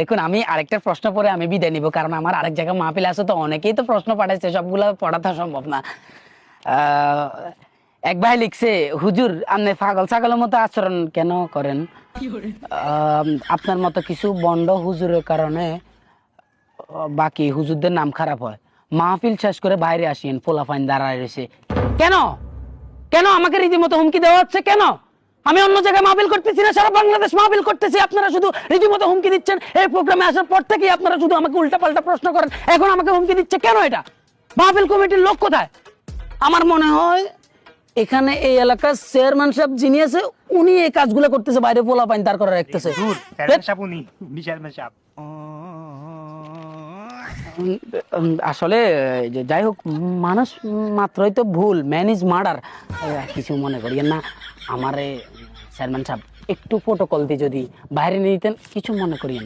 দেখুন আমি আরেকটা প্রশ্ন পরে আমি বিদায় নিব, কারণ আমার আরেক জায়গায় মাহফিল আছে, তো অনেকেই তো প্রশ্ন পাঠাইছে, সবগুলো পড়া তো সম্ভব না। আহ, এক ভাই লিখছে, হুজুর আপনি পাগল ছাগলের মতো আচরণ কেন করেন? আপনার মতো কিছু বন্ড হুজুরের কারণে বাকি হুজুরদের নাম খারাপ হয়। মাহফিল শেষ করে বাইরে আসিয়েন, পোলাপাইন দাঁড়ায় রয়েছে। কেন কেন আমাকে রীতিমতো হুমকি দেওয়া হচ্ছে? কেন? আমি অন্য জায়গায় মাহফিল করতেছি না, সারা বাংলাদেশ মাহফিল করতেছি, আপনারা শুধু রীতিমতো হুমকি দিচ্ছেন। এই প্রোগ্রামে আসার পর থেকেই আপনারা শুধু আমাকে উল্টাপাল্টা প্রশ্ন করেন, এখন আমাকে হুমকি দিচ্ছে কেন? এটা মাহফিল কমিটির লোক কোথায়? আমার মনে হয় এখানে এই এলাকার চেয়ারম্যান সাহেব যিনি আছে, উনি এই কাজগুলো করতেছে, বাইরে পোলাপাইন দাঁড় করে রাখতেছে। আসলে যাই হোক, মানুষ মাত্রই তো ভুল, ম্যান ইজ মার্ডার। কিছু মনে করিয়েন না। আমারে চেয়ারম্যান সাহেব একটু প্রোটোকল দিয়ে যদি বাইরে নিয়ে দিতেন, কিছু মনে করিয়েন না।